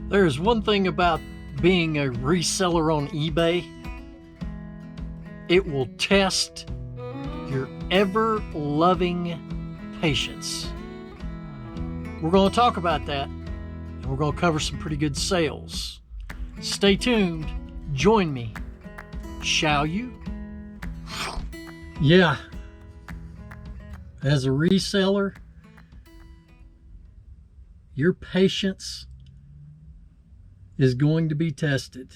There's one thing about being a reseller on eBay. It will test your ever-loving patience. We're going to talk about that, and we're going to cover some pretty good sales. Stay tuned. Join me. Shall you? Yeah. As a reseller, your patience is going to be tested,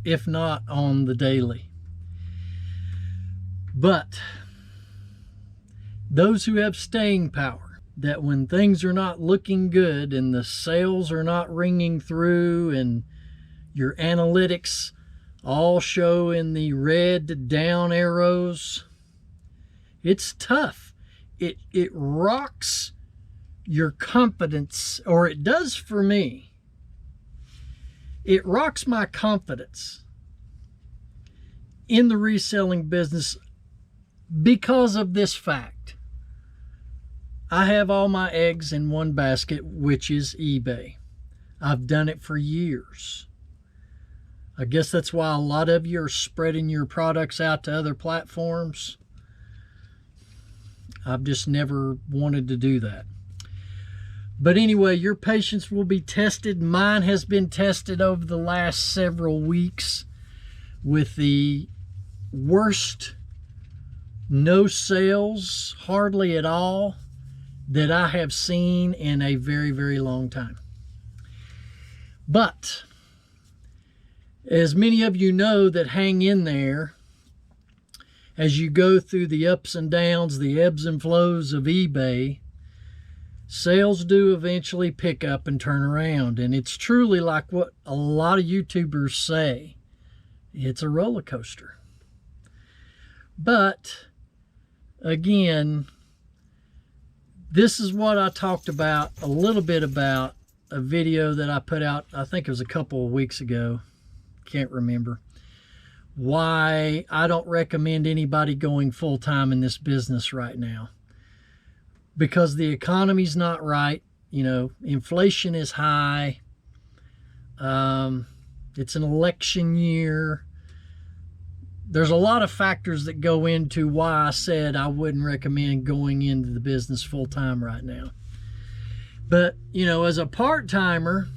if not on the daily. But those who have staying power, that when things are not looking good and the sales are not ringing through and your analytics all show in the red down arrows, it's tough. It rocks your confidence, or it does for me. It rocks my confidence in the reselling business because of this fact. I have all my eggs in one basket, which is eBay. I've done it for years. I guess that's why a lot of you are spreading your products out to other platforms. I've just never wanted to do that. But anyway, your patience will be tested. Mine has been tested over the last several weeks with the worst no sales, hardly at all, that I have seen in a very, very long time. But as many of you know that hang in there, as you go through the ups and downs, the ebbs and flows of eBay, sales do eventually pick up and turn around. And it's truly like what a lot of YouTubers say. It's a roller coaster. But again, this is what I talked about a little bit about a video that I put out, I think it was a couple of weeks ago. Can't remember. Why I don't recommend anybody going full-time in this business right now. Because the economy's not right. You know, inflation is high. It's an election year. There's a lot of factors that go into why I said I wouldn't recommend going into the business full-time right now. But, you know, as a part-timer,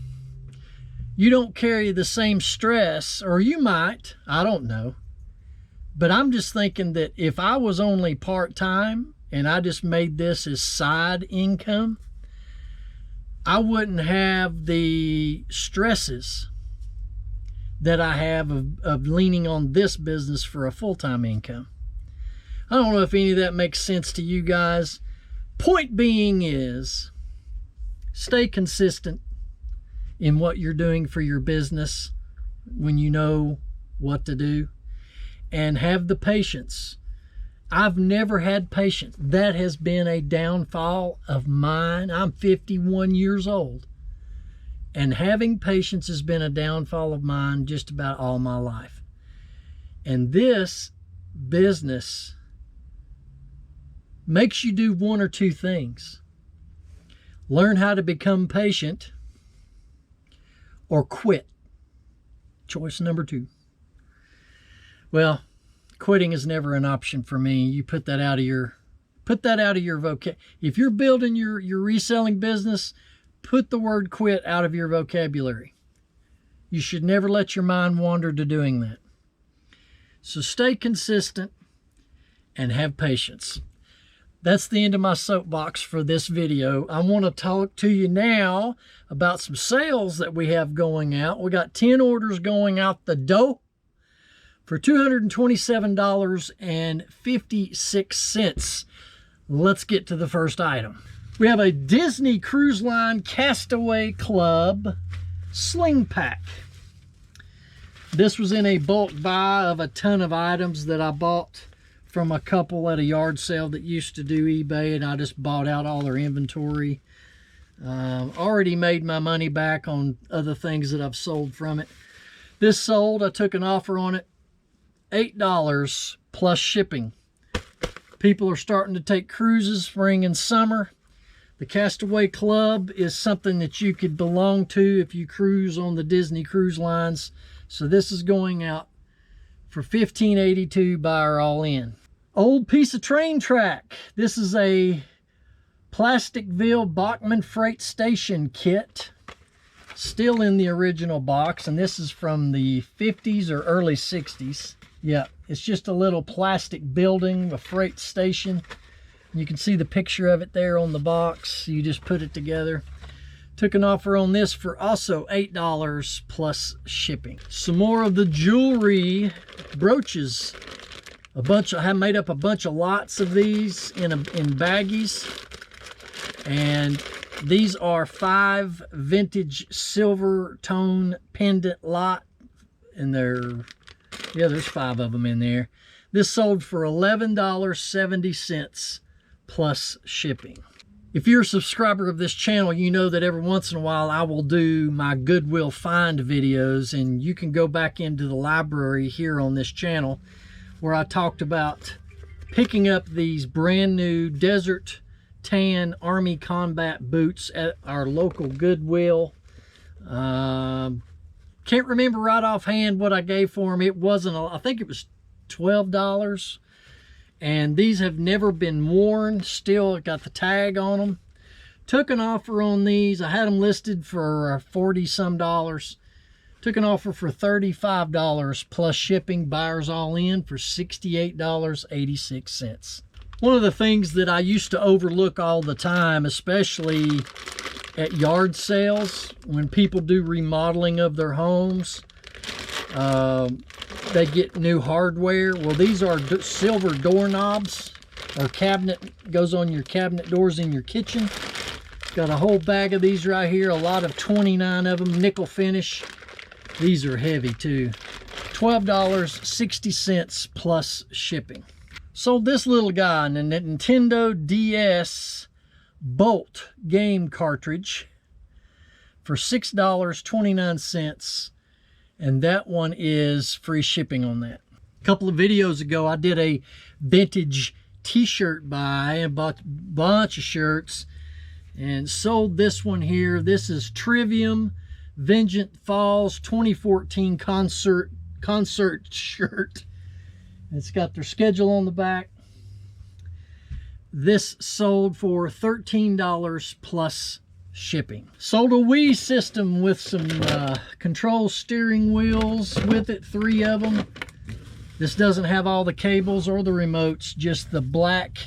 you don't carry the same stress, or you might, I don't know. But I'm just thinking that if I was only part-time and I just made this as side income, I wouldn't have the stresses that I have of leaning on this business for a full-time income. I don't know if any of that makes sense to you guys. Point being is, stay consistent in what you're doing for your business when you know what to do, and have the patience. I've never had patience. That has been a downfall of mine. I'm 51 years old, and having patience has been a downfall of mine just about all my life. And this business makes you do one or two things. Learn how to become patient, or quit. Choice number 2. Well, quitting is never an option for me. You put that out of your vocabulary. If you're building your reselling business, put the word quit out of your vocabulary. You should never let your mind wander to doing that. So stay consistent and have patience. That's the end of my soapbox for this video. I want to talk to you now about some sales that we have going out. We got 10 orders going out the door for $227.56. Let's get to the first item. We have a Disney Cruise Line Castaway Club Sling Pack. This was in a bulk buy of a ton of items that I bought from a couple at a yard sale that used to do eBay, and I just bought out all their inventory. Already made my money back on other things that I've sold from it. This sold, I took an offer on it, $8 plus shipping. People are starting to take cruises spring and summer. The Castaway Club is something that you could belong to if you cruise on the Disney Cruise Lines. So this is going out for $15.82 by our all-in. Old piece of train track. This is a Plasticville Bachman Freight Station kit. Still in the original box, and this is from the 50s or early 60s. Yeah, it's just a little plastic building, a freight station. You can see the picture of it there on the box. You just put it together. Took an offer on this for also $8 plus shipping. Some more of the jewelry brooches. I have made up a bunch of lots of these in baggies. And these are 5 vintage silver tone pendant lot. And there's 5 of them in there. This sold for $11.70 plus shipping. If you're a subscriber of this channel, you know that every once in a while I will do my Goodwill find videos, and you can go back into the library here on this channel where I talked about picking up these brand new desert tan Army combat boots at our local Goodwill. Can't remember right offhand what I gave for them. It wasn't, I think it was $12. And these have never been worn. Still got the tag on them. Took an offer on these. I had them listed for $40 some. Took an offer for $35 plus shipping. Buyers all in for $68.86. One of the things that I used to overlook all the time, especially at yard sales, when people do remodeling of their homes, they get new hardware. Well, these are silver doorknobs or cabinet, goes on your cabinet doors in your kitchen. Got a whole bag of these right here, a lot of 29 of them, nickel finish. These are heavy too. $12.60 plus shipping. Sold this little guy, the Nintendo DS Bolt game cartridge for $6.29. And that one is free shipping on that. A couple of videos ago, I did a vintage t-shirt buy and bought a bunch of shirts and sold this one here. This is Trivium Vengeant Falls 2014 concert shirt. It's got their schedule on the back. This sold for $13 plus shipping. Sold a Wii system with some control steering wheels with it, 3 of them. This doesn't have all the cables or the remotes, just the black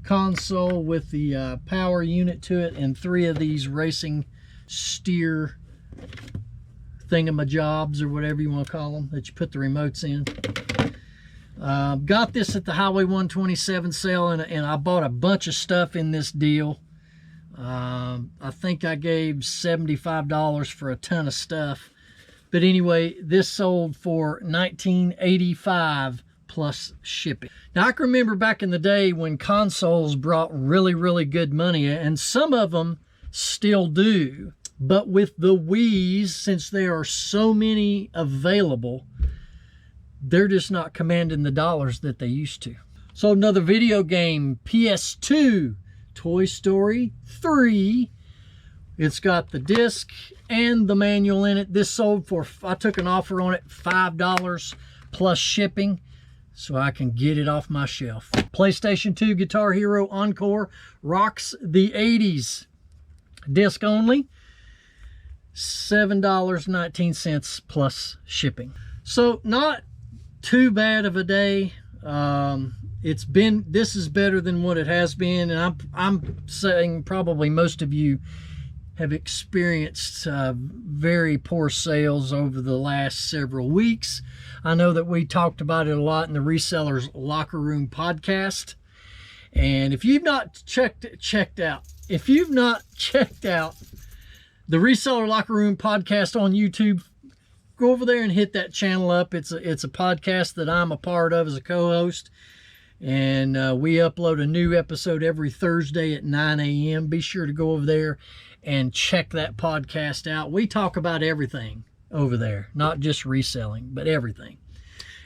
console with the power unit to it, and 3 of these racing steer thingamajobs or whatever you want to call them that you put the remotes in. Got this at the Highway 127 sale, and I bought a bunch of stuff in this deal. I think I gave $75 for a ton of stuff. But anyway, this sold for $19.85 plus shipping. Now, I can remember back in the day when consoles brought really, really good money, and some of them still do. But with the Wiis, since there are so many available, they're just not commanding the dollars that they used to. So another video game, PS2, Toy Story 3. It's got the disc and the manual in it. This sold for, I took an offer on it, $5 plus shipping, so I can get it off my shelf. PlayStation 2 Guitar Hero Encore rocks the 80s. Disc only, $7.19 plus shipping. So not too bad of a day. This is better than what it has been, and I'm saying probably most of you have experienced very poor sales over the last several weeks. I know that we talked about it a lot in the Resellers Locker Room podcast, and if you've not checked out the Reseller Locker Room podcast on YouTube, go over there and hit that channel up. It's a podcast that I'm a part of as a co-host. And we upload a new episode every Thursday at 9 a.m. Be sure to go over there and check that podcast out. We talk about everything over there, not just reselling, but everything.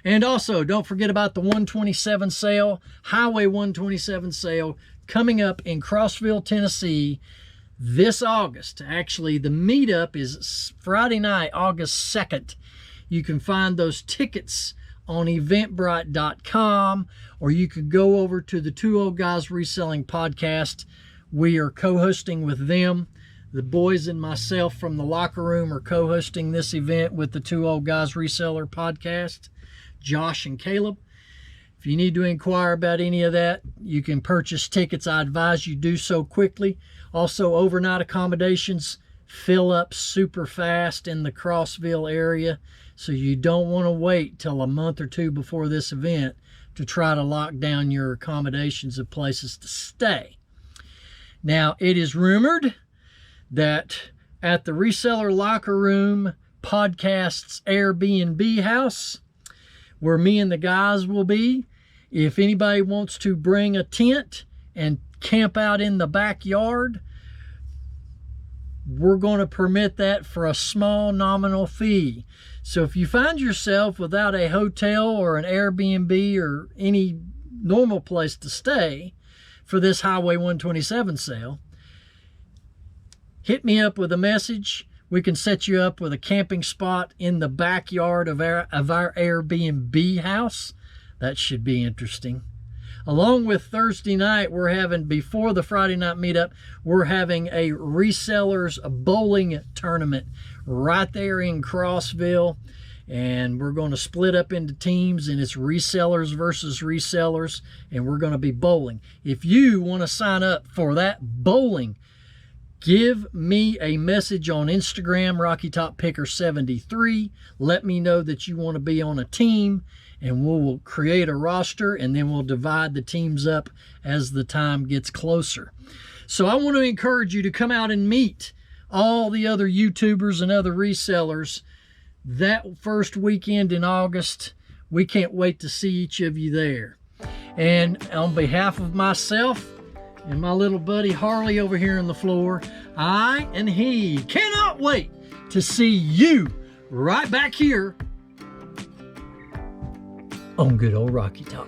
And also, don't forget about the 127 sale, Highway 127 sale, coming up in Crossville, Tennessee this August. Actually, the meetup is Friday night, August 2nd. You can find those tickets on eventbrite.com, or you could go over to the Two Old Guys Reselling podcast. We are co-hosting with them. The boys and myself from the locker room are co-hosting this event with the Two Old Guys Reseller podcast, Josh and Caleb. If you need to inquire about any of that, you can purchase tickets. I advise you do so quickly. Also, overnight accommodations fill up super fast in the Crossville area, so you don't want to wait till a month or two before this event to try to lock down your accommodations of places to stay. Now, it is rumored that at the Reseller Locker Room podcast's Airbnb house, where me and the guys will be, if anybody wants to bring a tent and camp out in the backyard, we're going to permit that for a small nominal fee. So if you find yourself without a hotel or an Airbnb or any normal place to stay for this Highway 127 sale, hit me up with a message. We can set you up with a camping spot in the backyard of our Airbnb house. That should be interesting. Along with Thursday night, we're having, before the Friday night meetup, we're having a resellers bowling tournament right there in Crossville. And we're going to split up into teams, and it's resellers versus resellers, and we're going to be bowling. If you want to sign up for that bowling, give me a message on Instagram, RockyTopPicker73. Let me know that you want to be on a team, and we'll create a roster, and then we'll divide the teams up as the time gets closer. So I want to encourage you to come out and meet all the other YouTubers and other resellers that first weekend in August. We can't wait to see each of you there. And on behalf of myself and my little buddy Harley over here on the floor, I and he cannot wait to see you right back here on good old Rocky Top.